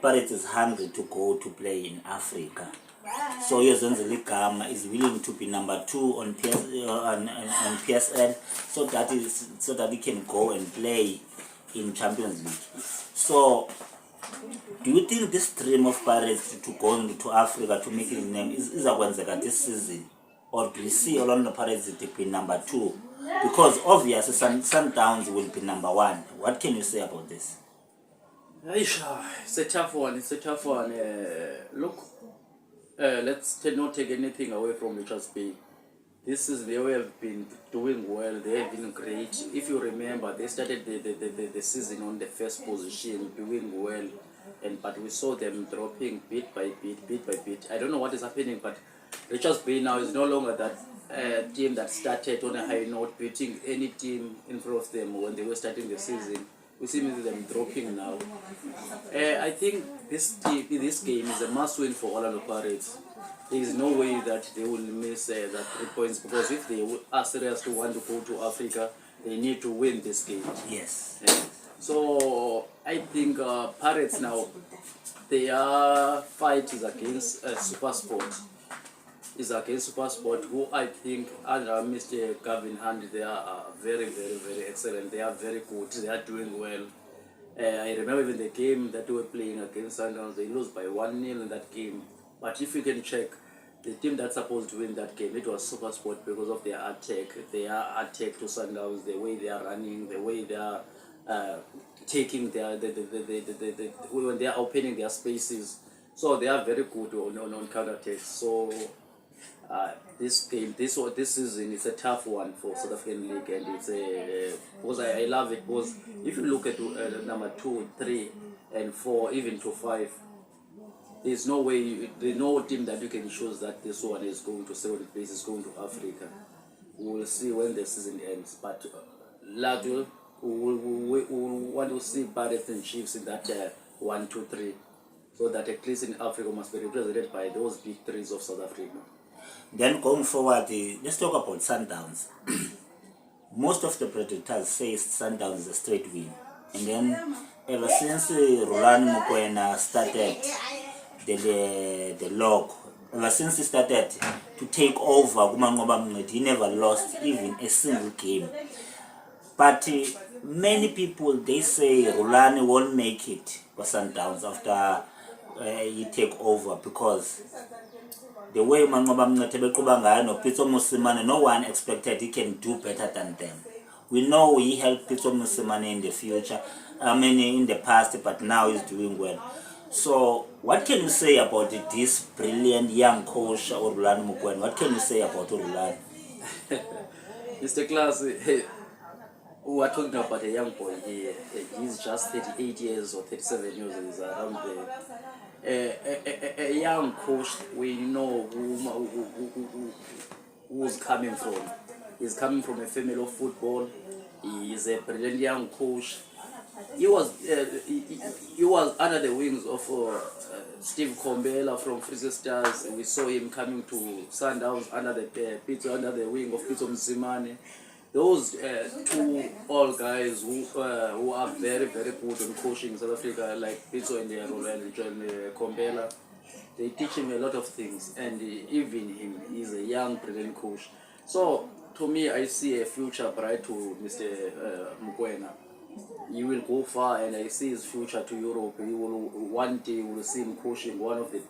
Pirates is hungry to go to play in Africa. So Yozenzeli Gama is willing to be number 2 on PSL, so that he can go and play in Champions League. So do you think this dream of Pirates to go to Africa to make his name is a this season? Or do you see Orlando Pirates to be number 2? Because obviously Sundowns will be number 1. What can you say about this? It's a tough one. Look, let's not take anything away from Richards Bay. This is they have been doing well. They have been great. If you remember, they started the season on the first position, doing well, but we saw them dropping bit by bit. I don't know what is happening, but Richards Bay now is no longer that team that started on a high note, beating any team in front of them when they were starting the season. We see them dropping now. I think this game is a must-win for Orlando Pirates. There is no way that they will miss that 3 points, because if they are serious to want to go to Africa, they need to win this game. Yes. So I think Pirates now, their fight is against SuperSport. Is against SuperSport, who I think under Mr. Gavin Hunt, they are very excellent. They are very good. They are doing well. I remember even the game that we were playing against Sundowns, they lost by 1-0 in that game. But if you can check, the team that's supposed to win that game, it was SuperSport, because of their attack to Sundowns, the way they are running, the way they are taking when they are opening their spaces. So they are very good on counter-attacks. So this game, this season, is a tough one for South African League, and it's because I love it, because if you look at number 2, 3, and 4, even to 5, there's no way, there's no team that you can choose that this one is going to 7th place, is going to Africa. We will see when the season ends, but we want to see Pirates and Chiefs in that 1, 2, 3, so that at least in Africa must be represented by those big threes of South Africa. Then going forward, let's talk about Sundowns. Most of the predictors say Sundowns is a straight win. And then ever since Rulani Mokoena started the log, ever since he started to take over, he never lost even a single game. But many people, they say Rulani won't make it for Sundowns after he take over, because the way no one expected he can do better than them. We know he helped Pitso Musimane in the future, in the past, but now he's doing well. So what can you say about this brilliant young coach, Orlando Mokoena? What can you say about Orlando? Mr. Klaas, we are talking about a young boy here. He's just 38 years or 37 years, he's around there. A young coach, we know who's coming from. He's coming from a family of football. He is a brilliant young coach. He was under the wings of Steve Kombela from Freezer Stars. We saw him coming to Sundowns under the wing of Pitso Musimane. Those 2 old guys who are very good on coaching in South Africa, like Pitso and Kombela, they teach him a lot of things, and even him, he's a young, brilliant coach. So to me, I see a future bright to Mr. Mokoena. He will go far, and I see his future to Europe. He will one day see him coaching one of the